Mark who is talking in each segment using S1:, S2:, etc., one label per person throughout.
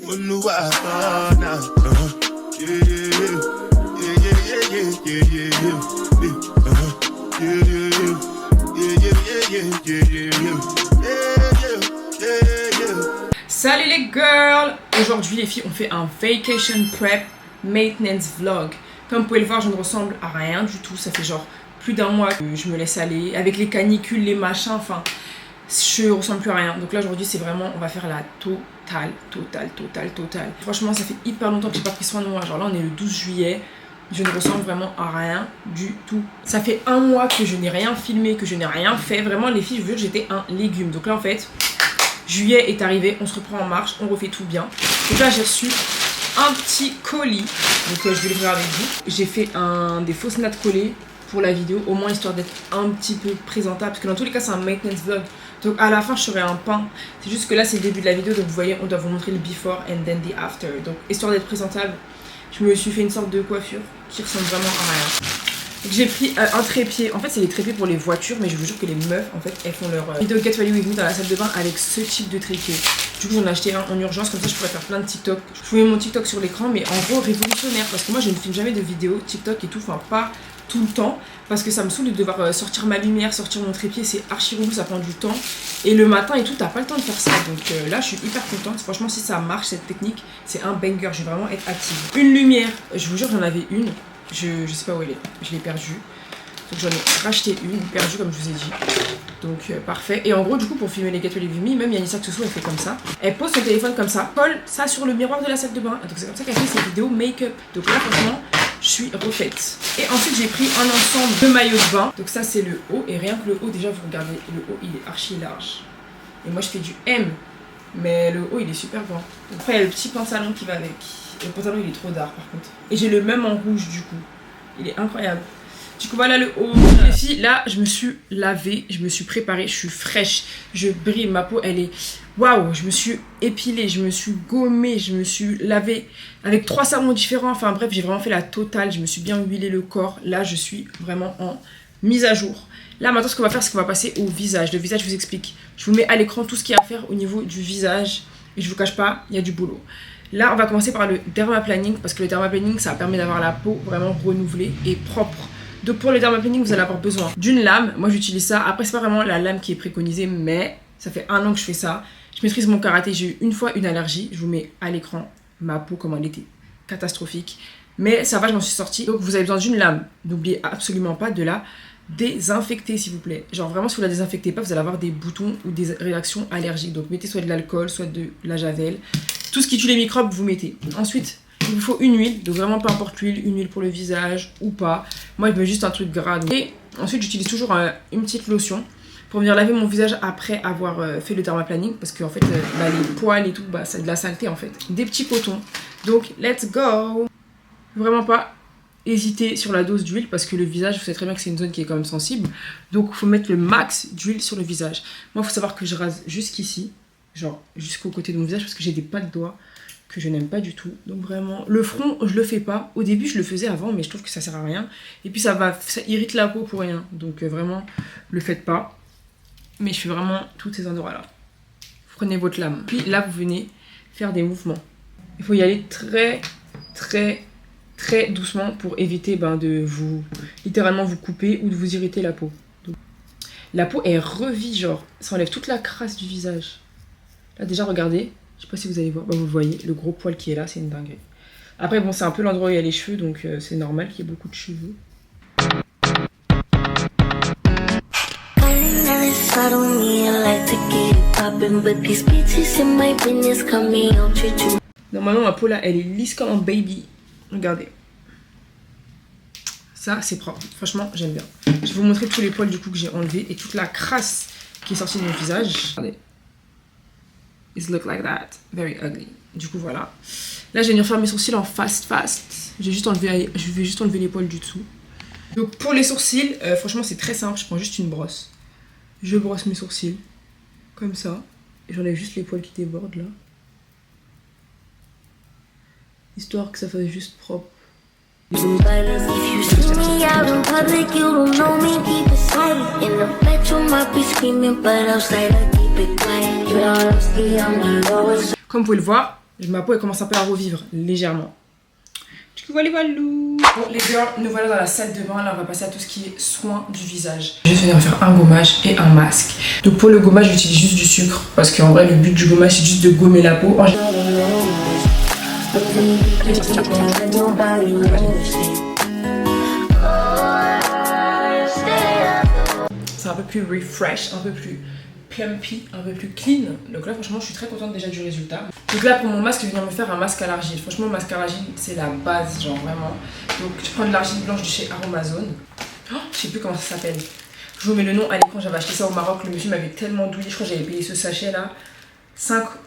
S1: Salut les girls! Aujourd'hui les filles on fait un vacation prep maintenance vlog. Comme vous pouvez le voir je ne ressemble à rien du tout, ça fait genre plus d'un mois que je me laisse aller. Avec les canicules, les machins, enfin je ressemble plus à rien. Donc là aujourd'hui c'est vraiment, on va faire la totale. Franchement ça fait hyper longtemps que j'ai pas pris soin de moi. Genre là on est le 12 juillet. Je ne ressemble vraiment à rien du tout. Ça fait un mois que je n'ai rien filmé, que je n'ai rien fait. Vraiment les filles, je vous jure, j'étais un légume. Donc là en fait, juillet est arrivé, on se reprend en marche, on refait tout bien. Donc là j'ai reçu un petit colis. Donc je vais le faire avec vous. J'ai fait des fausses nattes collées pour la vidéo, au moins histoire d'être un petit peu présentable. Parce que dans tous les cas c'est un maintenance vlog. Donc à la fin je ferai un pain. C'est juste que là c'est le début de la vidéo. Donc vous voyez, on doit vous montrer le before and then the after. Donc histoire d'être présentable, je me suis fait une sorte de coiffure qui ressemble vraiment à rien. J'ai pris un trépied. En fait c'est les trépieds pour les voitures, mais je vous jure que les meufs en fait elles font leur vidéo Get Ready With Me dans la salle de bain avec ce type de trépied. Du coup j'en ai acheté un en urgence, comme ça je pourrais faire plein de TikTok. Je vous mets mon TikTok sur l'écran, mais en gros révolutionnaire, parce que moi je ne filme jamais de vidéos TikTok et tout, enfin pas tout le temps, parce que ça me saoule de devoir sortir ma lumière, sortir mon trépied, c'est archi relou, ça prend du temps. Et le matin et tout, t'as pas le temps de faire ça. Donc là je suis hyper contente. Franchement si ça marche cette technique, c'est un banger, je vais vraiment être active. Une lumière, je vous jure j'en avais une. Je sais pas où elle est, je l'ai perdue. Donc j'en ai racheté une, perdue comme je vous ai dit. Donc parfait. Et en gros du coup pour filmer les Get Ready With Me, même Yanissa Tussou elle fait comme ça. Elle pose son téléphone comme ça, colle ça sur le miroir de la salle de bain. Donc c'est comme ça qu'elle fait ses vidéos make-up. Donc là franchement je suis refaite. Et ensuite j'ai pris un ensemble de maillots de bain. Donc ça c'est le haut. Et rien que le haut déjà vous regardez, le haut il est archi large. Et moi je fais du M. Mais le haut il est super grand. Donc après il y a le petit pantalon qui va avec. Le pantalon il est trop dark par contre. Et j'ai le même en rouge du coup. Il est incroyable. Du coup voilà le haut. Les filles, là je me suis lavée, je me suis préparée, je suis fraîche, je brille, ma peau elle est waouh. Je me suis épilée, je me suis gommée, je me suis lavée avec 3 savons différents. Enfin bref, j'ai vraiment fait la totale, je me suis bien huilé le corps. Là je suis vraiment en mise à jour. Là maintenant ce qu'on va faire c'est qu'on va passer au visage. Le visage je vous explique. Je vous mets à l'écran tout ce qu'il y a à faire au niveau du visage. Et je vous cache pas, il y a du boulot. Là on va commencer par le dermaplaning, parce que le dermaplaning ça permet d'avoir la peau vraiment renouvelée et propre. Donc pour le dermaplaning vous allez avoir besoin d'une lame. Moi j'utilise ça. Après c'est pas vraiment la lame qui est préconisée, mais ça fait 1 an que je fais ça. Je maîtrise mon karaté. J'ai eu une fois une allergie. Je vous mets à l'écran ma peau comment elle était catastrophique. Mais ça va, je m'en suis sortie. Donc vous avez besoin d'une lame. N'oubliez absolument pas de la désinfecter s'il vous plaît. Genre vraiment si vous la désinfectez pas vous allez avoir des boutons ou des réactions allergiques. Donc mettez soit de l'alcool, soit de la javel. Tout ce qui tue les microbes vous mettez. Ensuite il vous faut une huile, donc vraiment peu importe l'huile, une huile pour le visage ou pas. Moi, je mets juste un truc gras. Donc. Et ensuite, j'utilise toujours une petite lotion pour venir laver mon visage après avoir fait le dermaplaning. Parce que en fait, les poils et tout, c'est de la saleté en fait. Des petits cotons. Donc, let's go! Vraiment pas hésiter sur la dose d'huile parce que le visage, vous savez très bien que c'est une zone qui est quand même sensible. Donc, il faut mettre le max d'huile sur le visage. Moi, il faut savoir que je rase jusqu'ici, genre jusqu'au côté de mon visage parce que j'ai des pas de doigts que je n'aime pas du tout. Donc vraiment, le front, je le fais pas. Au début, je le faisais avant, mais je trouve que ça sert à rien. Et puis ça irrite la peau pour rien. Donc vraiment, le faites pas. Mais je fais vraiment tous ces endroits-là. Vous prenez votre lame. Puis là, vous venez faire des mouvements. Il faut y aller très doucement pour éviter de vous, littéralement vous couper ou de vous irriter la peau. Donc, la peau, elle revit, genre, ça enlève toute la crasse du visage. Là déjà, regardez. Je sais pas si vous allez voir, vous voyez le gros poil qui est là, c'est une dinguerie. Après bon c'est un peu l'endroit où il y a les cheveux, donc c'est normal qu'il y ait beaucoup de cheveux. Normalement ma peau là elle est lisse comme un baby. Regardez. Ça c'est propre, franchement j'aime bien. Je vais vous montrer tous les poils du coup que j'ai enlevés et toute la crasse qui est sortie de mon visage. Regardez. It look like that, very ugly. Du coup voilà. Là je vais venir faire mes sourcils en fast. Je vais juste enlever les poils du dessous. Donc pour les sourcils, franchement c'est très simple. Je prends juste une brosse. Je brosse mes sourcils comme ça. Et j'enlève juste les poils qui débordent là. Histoire que ça fasse juste propre. Comme vous pouvez le voir, Ma peau elle commence un peu à revivre légèrement. Du coup voilà voilà. Bon les girls, nous voilà dans la salle de bain. Là on va passer à tout ce qui est soin du visage. Je vais venir faire un gommage et un masque. Donc pour le gommage j'utilise juste du sucre. Parce qu'en vrai le but du gommage c'est juste de gommer la peau. C'est un peu plus refresh, un peu plus plumpy, un peu plus clean. Donc là franchement je suis très contente déjà du résultat. Donc là pour mon masque je viens me faire un masque à l'argile. Franchement le masque à l'argile c'est la base genre vraiment. Donc je prends de l'argile blanche de chez Aromazone. Oh, je sais plus comment ça s'appelle. Je vous mets le nom à l'écran, j'avais acheté ça au Maroc. Le monsieur m'avait tellement douillé, je crois que j'avais payé ce sachet là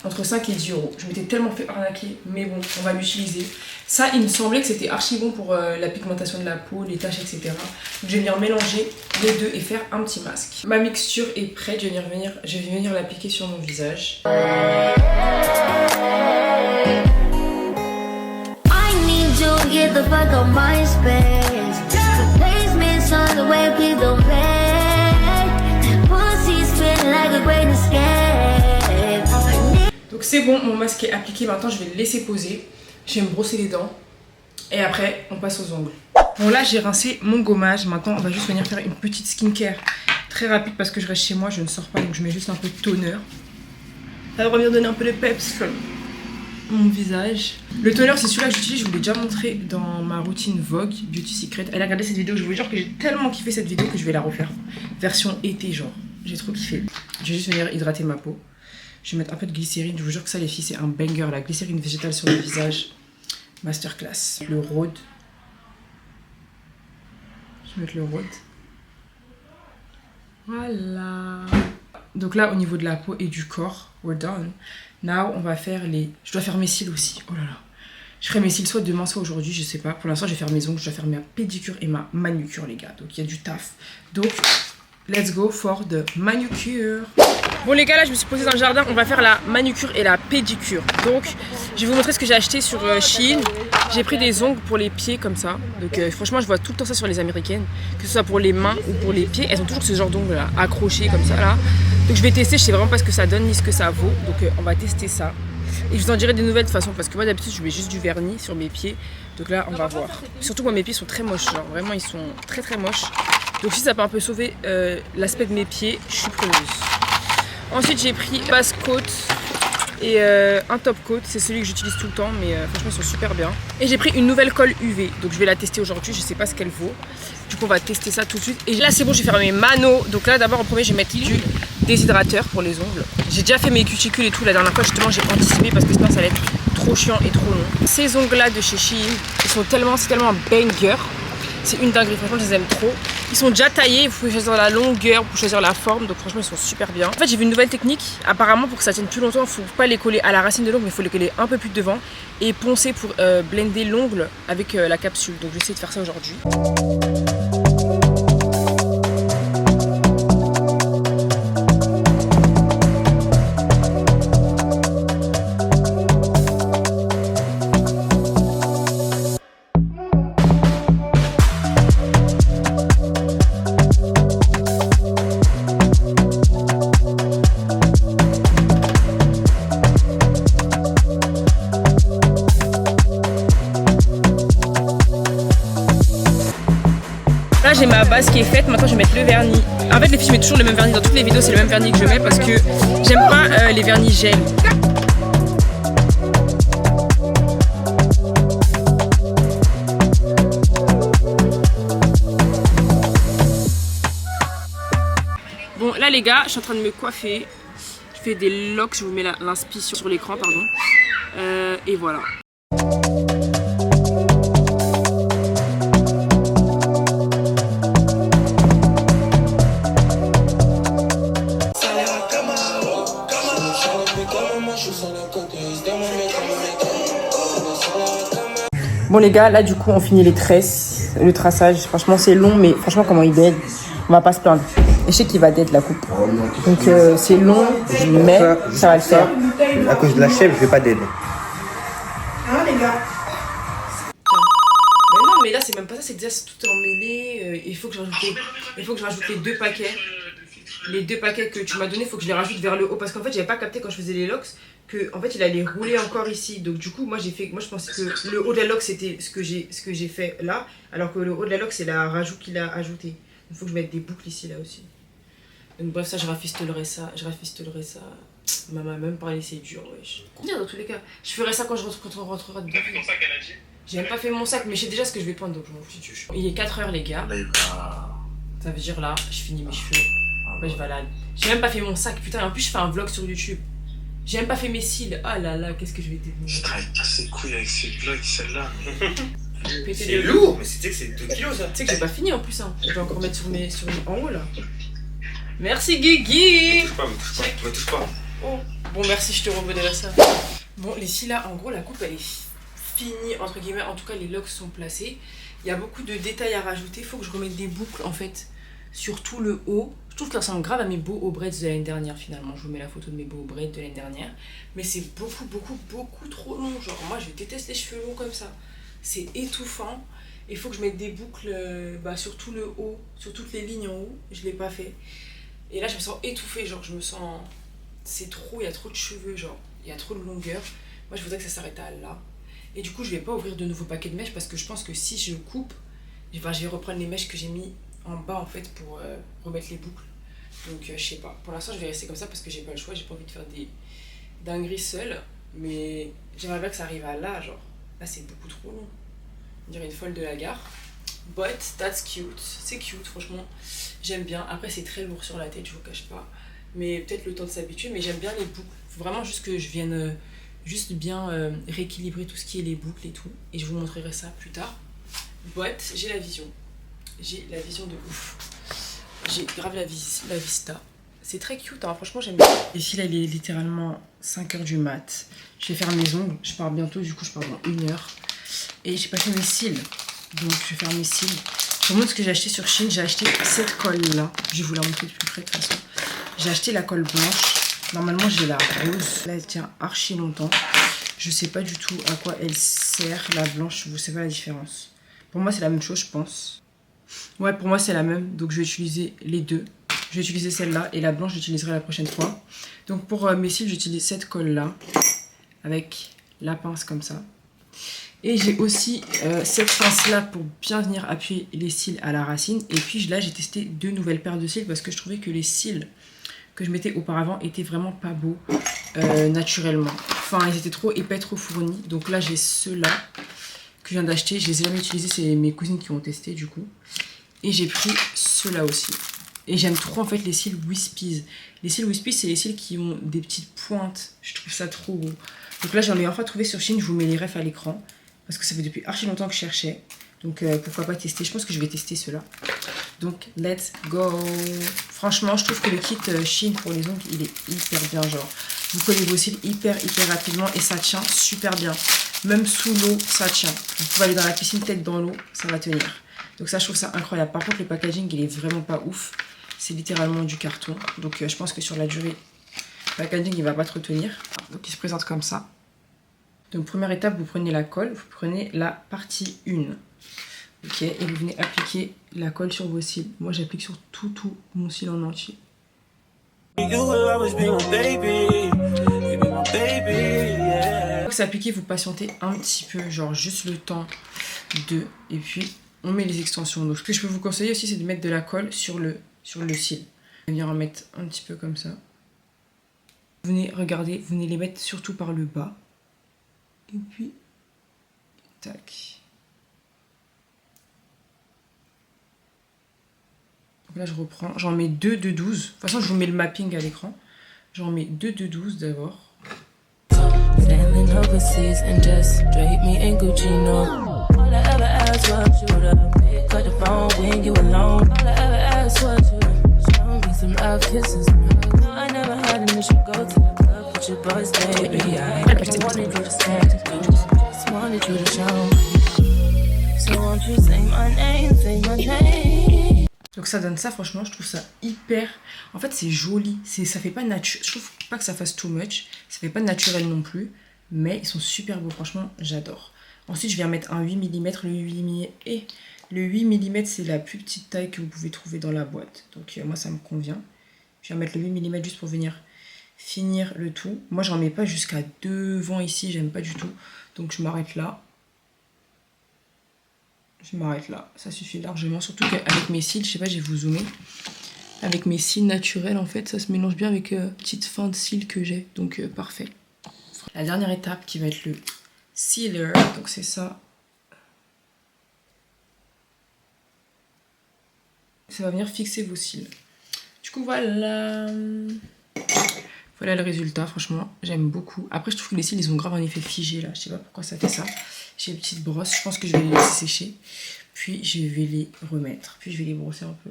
S1: entre 5 et 10 euros. Je m'étais tellement fait arnaquer, mais bon, on va l'utiliser. Ça, il me semblait que c'était archi bon pour la pigmentation de la peau, les taches, etc. Donc je vais venir mélanger les deux et faire un petit masque. Ma mixture est prête, je vais venir l'appliquer sur mon visage. Donc c'est bon, mon masque est appliqué, maintenant je vais le laisser poser. Je vais me brosser les dents et après on passe aux ongles. Bon là j'ai rincé mon gommage, maintenant on va juste venir faire une petite skincare très rapide parce que je reste chez moi, je ne sors pas donc je mets juste un peu de toner. Ça va venir donner un peu de peps sur mon visage. Le toner c'est celui-là que j'utilise, je vous l'ai déjà montré dans ma routine Vogue Beauty Secret. Allez regarder cette vidéo, je vous jure que j'ai tellement kiffé cette vidéo que je vais la refaire. Version été genre, j'ai trop kiffé. Je vais juste venir hydrater ma peau. Je vais mettre un peu de glycérine, je vous jure que ça les filles c'est un banger, la glycérine végétale sur le visage. Masterclass. Le Rhode. Je vais mettre le Rhode. Voilà. Donc là au niveau de la peau et du corps, we're done. Now on va faire les... Je dois faire mes cils aussi, oh là là. Je ferai mes cils soit demain soit aujourd'hui, je sais pas. Pour l'instant je vais faire mes ongles, je dois faire ma pédicure et ma manucure les gars. Donc il y a du taf. Donc let's go for the manucure. Bon les gars là je me suis posée dans le jardin, on va faire la manucure et la pédicure. Donc je vais vous montrer ce que j'ai acheté sur Shein. J'ai pris des ongles pour les pieds comme ça. Donc franchement je vois tout le temps ça sur les américaines. Que ce soit pour les mains ou pour les pieds, elles ont toujours ce genre d'ongles là, accrochés comme ça là. Donc je vais tester, je sais vraiment pas ce que ça donne ni ce que ça vaut. Donc on va tester ça. Et je vous en dirai des nouvelles de toute façon parce que moi d'habitude je mets juste du vernis sur mes pieds. Donc là on va voir. Surtout moi mes pieds sont très moches, genre vraiment ils sont très très moches. Donc si ça peut un peu sauver l'aspect de mes pieds, je suis preneuse. Ensuite j'ai pris base coat et un top coat, c'est celui que j'utilise tout le temps mais franchement ils sont super bien. Et j'ai pris une nouvelle colle UV, donc je vais la tester aujourd'hui, je sais pas ce qu'elle vaut. Du coup on va tester ça tout de suite. Et là c'est bon, je vais faire mes manos. Donc là d'abord en premier je vais mettre du déshydrateur pour les ongles. J'ai déjà fait mes cuticules et tout la dernière fois justement, j'ai anticipé parce que sinon ça allait être trop chiant et trop long. Ces ongles là de chez Shein, c'est tellement un banger. C'est une dinguerie, franchement je les aime trop. Ils sont déjà taillés, vous pouvez choisir la longueur, vous pouvez choisir la forme, donc franchement ils sont super bien. En fait j'ai vu une nouvelle technique, apparemment pour que ça tienne plus longtemps, il ne faut pas les coller à la racine de l'ongle, mais il faut les coller un peu plus devant et poncer pour blender l'ongle avec la capsule. Donc je vais essayer de faire ça aujourd'hui. Là j'ai ma base qui est faite, maintenant je vais mettre le vernis. En fait les filles je mets toujours le même vernis, dans toutes les vidéos c'est le même vernis que je mets parce que j'aime pas les vernis gel. Bon là les gars, je suis en train de me coiffer. Je fais des locks, je vous mets l'inspi sur l'écran pardon. Et voilà. Bon les gars, là du coup on finit les tresses, le traçage. Franchement c'est long mais franchement comment il dead, on va pas se plaindre. Et je sais qu'il va dead la coupe. Donc c'est long mais ça va le faire.
S2: À cause de la chèvre je vais pas dead.
S1: Hein les gars. Mais non mais là c'est même pas ça, c'est déjà tout emmêlé. Il faut que je rajoute les 2 paquets. les 2 paquets que tu m'as donné, il faut que je les rajoute vers le haut. Parce qu'en fait, j'avais pas capté quand je faisais les locks que en fait, il allait rouler encore ici. Donc du coup, moi je pensais que le haut de la lock c'était ce que j'ai fait là. Alors que le haut de la lock, c'est la rajout qu'il a ajouté. Il faut que je mette des boucles ici, là aussi. Donc bref, ça, je rafistolerai ça. Maman même parlé, c'est dur, wesh. Bien, dans tous les cas. Je ferai ça quand on rentrera dedans.
S3: T'as fait ton sac à Nadji?
S1: J'ai même pas fait mon sac, mais je sais déjà ce que je vais prendre, donc je m'en fiche. Il est 4h, les gars.
S3: Là, il va...
S1: Ça veut dire là, je finis mes cheveux. Après, je vais aller. J'ai même pas fait mon sac, putain. Et en plus, je fais un vlog sur YouTube. J'ai même pas fait mes cils. Ah là là, qu'est-ce que je vais devenir.
S3: Je travaille pas ses couilles avec ces vlogs, celle-là.
S2: C'est lourd, mais c'est que c'est 2 kilos ça.
S1: Tu sais que j'ai pas fini en plus, hein. Je vais encore mettre en haut là. Merci Guigui.
S3: Me touche pas, me touche pas.
S1: Oh. Bon, merci, je te remodèle ça. Bon, les cils là, en gros, la coupe elle est finie, entre guillemets. En tout cas, les locks sont placés. Il y a beaucoup de détails à rajouter. Il faut que je remette des boucles en fait sur tout le haut. Je trouve que ça ressemble grave à mes beaux hauts braids de l'année dernière finalement. Je vous mets la photo de mes beaux braids de l'année dernière. Mais c'est beaucoup trop long. Genre, moi je déteste les cheveux longs comme ça. C'est étouffant. Il faut que je mette des boucles sur tout le haut, sur toutes les lignes en haut. Je l'ai pas fait. Et là, je me sens étouffée. Genre, je me sens. C'est trop, il y a trop de cheveux. Genre, il y a trop de longueur. Moi, je voudrais que ça s'arrête à là. Et du coup, je vais pas ouvrir de nouveaux paquets de mèches parce que je pense que si je coupe, je vais reprendre les mèches que j'ai mis en bas en fait pour remettre les boucles. Donc, je sais pas. Pour l'instant, je vais rester comme ça parce que j'ai pas le choix. J'ai pas envie de faire des dingueries seule. Mais j'aimerais bien que ça arrive à là. Genre, là, c'est beaucoup trop long. On dirait une folle de la gare. But that's cute. C'est cute, franchement. J'aime bien. Après, c'est très lourd sur la tête, je vous cache pas. Mais peut-être le temps de s'habituer. Mais j'aime bien les boucles. Faut vraiment juste que je vienne juste bien rééquilibrer tout ce qui est les boucles et tout. Et je vous montrerai ça plus tard. But j'ai la vision. J'ai la vision de ouf. J'ai grave la vista. C'est très cute, hein. Franchement, j'aime bien. Ici, là, il est littéralement 5h du mat. Je vais faire mes ongles. Je pars bientôt, du coup, je pars dans 1 heure. Et j'ai pas fait mes cils. Donc, je vais faire mes cils. Je vous montre ce que j'ai acheté sur Shein. J'ai acheté cette colle-là. Je vais vous la montrer de plus près de toute façon. J'ai acheté la colle blanche. Normalement, j'ai la rose. Là, elle tient archi longtemps. Je sais pas du tout à quoi elle sert. La blanche, vous savez pas la différence. Pour moi, c'est la même chose, je pense. Ouais, pour moi, c'est la même. Donc, je vais utiliser les deux. Je vais utiliser celle-là. Et la blanche, j'utiliserai la prochaine fois. Donc, pour mes cils, j'utilise cette colle-là. Avec la pince comme ça. Et j'ai aussi cette pince-là pour bien venir appuyer les cils à la racine. Et puis là, j'ai testé 2 nouvelles paires de cils parce que je trouvais que les cils que je mettais auparavant étaient vraiment pas beaux naturellement. Enfin, ils étaient trop épais, trop fournis. Donc là, j'ai ceux-là que je viens d'acheter. Je les ai jamais utilisés, c'est mes cousines qui ont testé du coup. Et j'ai pris ceux-là aussi. Et j'aime trop en fait les cils Wispies. Les cils Wispies, c'est les cils qui ont des petites pointes. Je trouve ça trop beau. Donc là, j'en ai enfin trouvé sur Shein. Je vous mets les refs à l'écran. Parce que ça fait depuis archi longtemps que je cherchais. Donc pourquoi pas tester. Je pense que je vais tester ceux-là. Donc let's go. Franchement, je trouve que le kit Shein pour les ongles, il est hyper bien. Genre, vous collez vos cils hyper rapidement. Et ça tient super bien. Même sous l'eau, ça tient. Vous pouvez aller dans la piscine, tête dans l'eau, ça va tenir. Donc ça, je trouve ça incroyable. Par contre, le packaging, il est vraiment pas ouf. C'est littéralement du carton. Donc je pense que sur la durée, le packaging, il va pas trop tenir. Donc il se présente comme ça. Donc première étape, vous prenez la colle, vous prenez la partie 1. Ok, et vous venez appliquer la colle sur vos cils. Moi j'applique sur tout mon cil en entier. Une fois que c'est appliqué, vous patientez un petit peu, genre juste le temps de... Et puis on met les extensions. Donc ce que je peux vous conseiller aussi, c'est de mettre de la colle sur le cil. Vous venez en mettre un petit peu comme ça. Vous venez, regardez, vous venez les mettre surtout par le bas. Et puis, tac. Donc là, je reprends. J'en mets 2 de 12. De toute façon, je vous mets le mapping à l'écran. J'en mets 2 de 12 d'abord. Donc ça donne ça, franchement, je trouve ça hyper... En fait, c'est joli. Ça fait pas naturel. Je trouve pas que ça fasse too much. Ça fait pas naturel non plus. Mais ils sont super beaux, franchement, j'adore. Ensuite, je viens mettre un 8 mm. Le 8 mm, c'est la plus petite taille que vous pouvez trouver dans la boîte. Donc moi, ça me convient. Je vais mettre le 8 mm juste pour venir finir le tout. Moi, j'en mets pas jusqu'à devant ici, j'aime pas du tout. Donc, je m'arrête là. Je m'arrête là, ça suffit largement. Surtout qu'avec mes cils, je sais pas, je vais vous zoomer. Avec mes cils naturels, en fait, ça se mélange bien avec petite fin de cils que j'ai. Donc, parfait. La dernière étape qui va être le sealer. Donc, c'est ça. Ça va venir fixer vos cils. Du coup, voilà. Voilà le résultat, franchement, j'aime beaucoup. Après, je trouve que les cils, ils ont grave un effet figé, là. Je sais pas pourquoi ça fait ça. J'ai une petite brosse, je pense que je vais les laisser sécher. Puis, je vais les remettre. Puis, je vais les brosser un peu.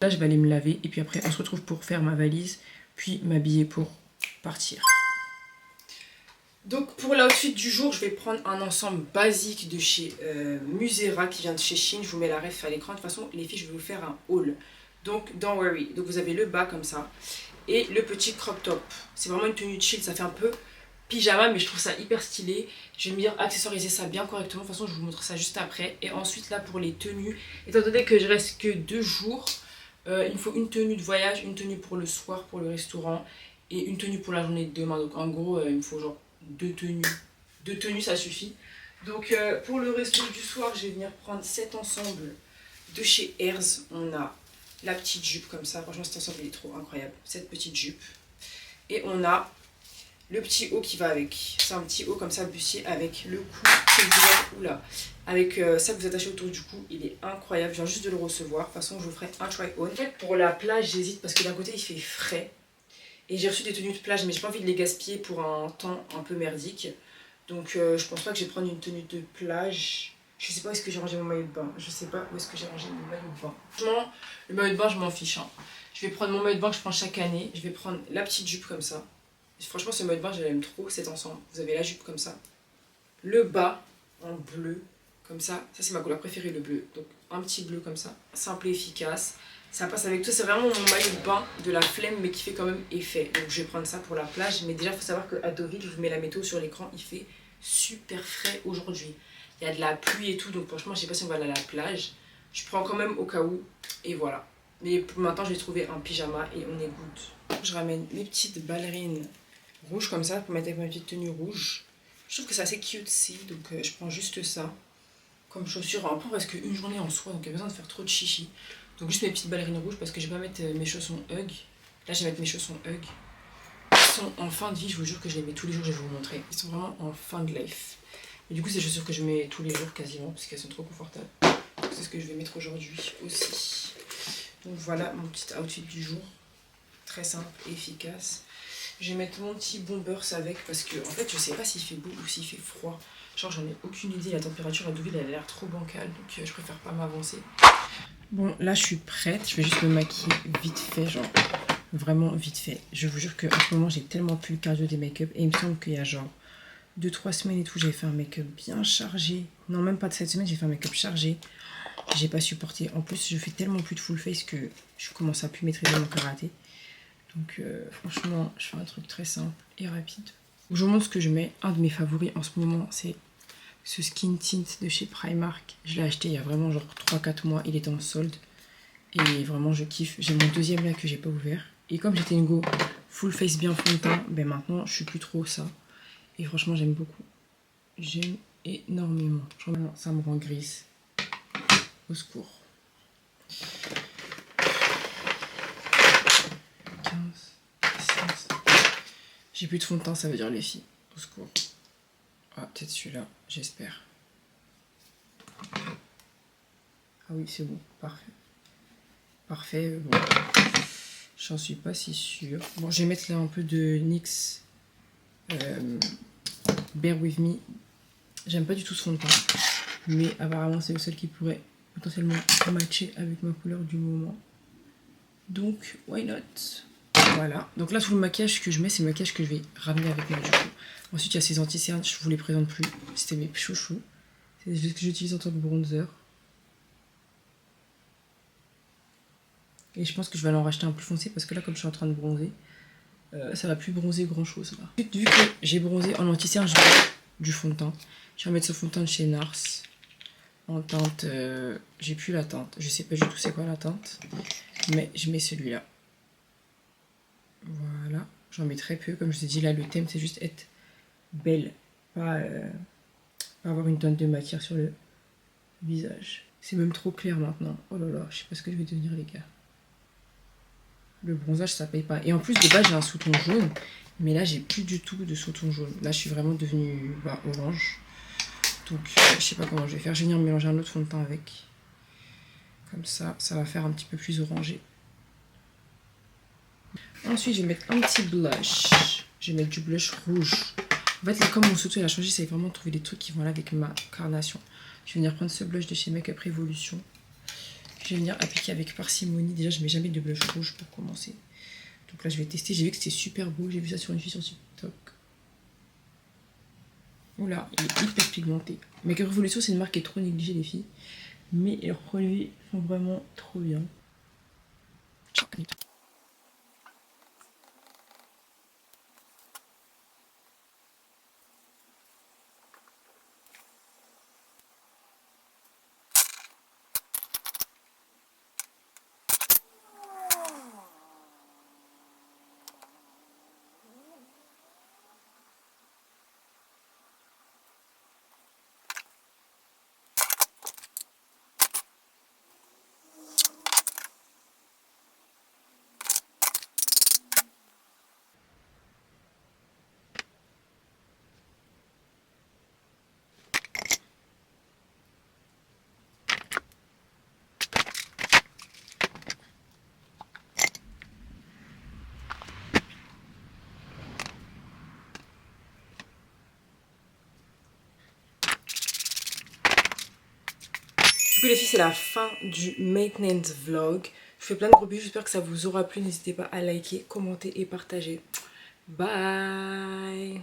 S1: Là, je vais aller me laver. Et puis après, on se retrouve pour faire ma valise. Puis, m'habiller pour partir. Donc, pour l'outfit du jour, je vais prendre un ensemble basique de chez Musera, qui vient de chez Shein. Je vous mets la ref à l'écran. De toute façon, les filles, je vais vous faire un haul. Donc, don't worry. Donc, vous avez le bas comme ça. Et le petit crop top. C'est vraiment une tenue de chill. Ça fait un peu pyjama, mais je trouve ça hyper stylé. Je vais venir accessoiriser ça bien correctement. De toute façon, je vous montre ça juste après. Et ensuite, là, pour les tenues, étant donné que je reste que 2 jours, il me faut une tenue de voyage, une tenue pour le soir, pour le restaurant, et une tenue pour la journée de demain. Donc, en gros, il me faut genre 2 tenues. 2 tenues, ça suffit. Donc, pour le resto du soir, je vais venir prendre cet ensemble de chez Herz. On a la petite jupe comme ça. Franchement, cet ensemble, il est trop incroyable. Cette petite jupe. Et on a le petit haut qui va avec. C'est un petit haut comme ça, bustier, avec le cou que vous oula, avec ça que vous attachez autour du cou. Il est incroyable. Je viens juste de le recevoir. De toute façon, je vous ferai un try-on. En fait, pour la plage, j'hésite parce que d'un côté, il fait frais. Et j'ai reçu des tenues de plage, mais j'ai pas envie de les gaspiller pour un temps un peu merdique. Donc, je pense pas que je vais prendre une tenue de plage. Je sais pas où est-ce que j'ai rangé mon maillot de bain. Je sais pas où est-ce que j'ai rangé mon maillot de bain. Franchement, le maillot de bain, je m'en fiche. Hein. Je vais prendre mon maillot de bain que je prends chaque année. Je vais prendre la petite jupe comme ça. Et franchement, ce maillot de bain, je l'aime trop, cet ensemble. Vous avez la jupe comme ça. Le bas en bleu, comme ça. Ça, c'est ma couleur préférée, le bleu. Donc, un petit bleu comme ça. Simple et efficace. Ça passe avec tout. C'est vraiment mon maillot de bain de la flemme, mais qui fait quand même effet. Donc, je vais prendre ça pour la plage. Mais déjà, il faut savoir qu'à Deauville, je vous mets la météo sur l'écran. Il fait super frais aujourd'hui. Il y a de la pluie et tout, donc franchement, je sais pas si on va aller à la plage. Je prends quand même au cas où, et voilà. Mais pour maintenant, je vais trouver un pyjama et on est good. Je ramène mes petites ballerines rouges comme ça, pour mettre avec ma petite tenue rouge. Je trouve que c'est assez cutesy, donc je prends juste ça comme chaussure. On prend presque une journée en soi, donc il n'y a besoin de faire trop de chichi. Donc juste mes petites ballerines rouges, parce que je vais pas mettre mes chaussons Hug. Là, je vais mettre mes chaussons Hug. Ils sont en fin de vie, je vous jure que je les mets tous les jours, je vais vous montrer. Ils sont vraiment en fin de life. Et du coup, c'est des chaussures que je mets tous les jours quasiment parce qu'elles sont trop confortables. C'est ce que je vais mettre aujourd'hui aussi. Donc voilà mon petit outfit du jour. Très simple et efficace. Je vais mettre mon petit bombers avec parce que en fait, je sais pas s'il fait beau ou s'il fait froid. Genre, j'en ai aucune idée. La température à Deauville, elle a l'air trop bancale. Donc, je préfère pas m'avancer. Bon, là, je suis prête. Je vais juste me maquiller vite fait. Genre, vraiment vite fait. Je vous jure qu'en ce moment, j'ai tellement plus le cardio des make-up. Et il me semble qu'il y a genre 2-3 semaines et tout, j'avais fait un make-up bien chargé. Non, même pas de cette semaine, j'ai fait un make-up chargé. J'ai pas supporté. En plus, je fais tellement plus de full face que je commence à plus maîtriser mon karaté. Donc, franchement, je fais un truc très simple et rapide. Je vous montre ce que je mets. Un de mes favoris en ce moment, c'est ce Skin Tint de chez Primark. Je l'ai acheté il y a vraiment genre 3-4 mois. Il était en solde. Et vraiment, je kiffe. J'ai mon deuxième là que j'ai pas ouvert. Et comme j'étais une go full face bien fond de teint, ben maintenant, je suis plus trop ça. Et franchement, j'aime beaucoup. J'aime énormément. Genre, ça me rend grise. Au secours. 15, 16. J'ai plus de fond de teint, ça veut dire les filles. Au secours. Ah, peut-être celui-là, j'espère. Ah oui, c'est bon. Parfait. Parfait. Bon. J'en suis pas si sûre. Bon, je vais mettre là un peu de NYX. Bear With Me. J'aime pas du tout ce fond de teint. Mais apparemment, c'est le seul qui pourrait potentiellement matcher avec ma couleur du moment. Donc, why not? Voilà. Donc là, tout le maquillage que je mets, c'est le maquillage que je vais ramener avec moi du coup. Ensuite, il y a ces anti-cernes, je vous les présente plus. C'était mes chouchous. C'est ce que j'utilise en tant que bronzer. Et je pense que je vais aller en racheter un plus foncé parce que là, comme je suis en train de bronzer, ça va plus bronzer grand chose là. Vu que j'ai bronzé en anti-cerne, je vais mettre du fond de teint. Je vais mettre ce fond de teint de chez Nars. En teinte, j'ai plus la teinte. Je sais pas du tout c'est quoi la teinte. Mais je mets celui-là. Voilà, j'en mets très peu. Comme je vous ai dit, là, le thème, c'est juste être belle. Pas avoir une tonne de matière sur le visage. C'est même trop clair maintenant. Oh là là, je sais pas ce que je vais devenir, les gars. Le bronzage, ça paye pas. Et en plus, de base, j'ai un sous-ton jaune. Mais là, j'ai plus du tout de sous-ton jaune. Là, je suis vraiment devenue orange. Donc, je sais pas comment je vais faire. Je vais venir mélanger un autre fond de teint avec. Comme ça, ça va faire un petit peu plus orangé. Ensuite, je vais mettre un petit blush. Je vais mettre du blush rouge. En fait, là, comme mon sous-ton a changé, c'est vraiment de trouver des trucs qui vont là avec ma carnation. Je vais venir prendre ce blush de chez Make Up Revolution. Je vais venir appliquer avec parcimonie. Déjà, je mets jamais de blush rouge pour commencer. Donc là, je vais tester. J'ai vu que c'était super beau. J'ai vu ça sur une fille sur TikTok. Oula, il est hyper pigmenté. Make Up Revolution, c'est une marque qui est trop négligée, les filles. Mais leurs produits sont vraiment trop bien. Du coup les filles, c'est la fin du maintenance vlog. Je vous fais plein de gros bisous, j'espère que ça vous aura plu. N'hésitez pas à liker, commenter et partager. Bye.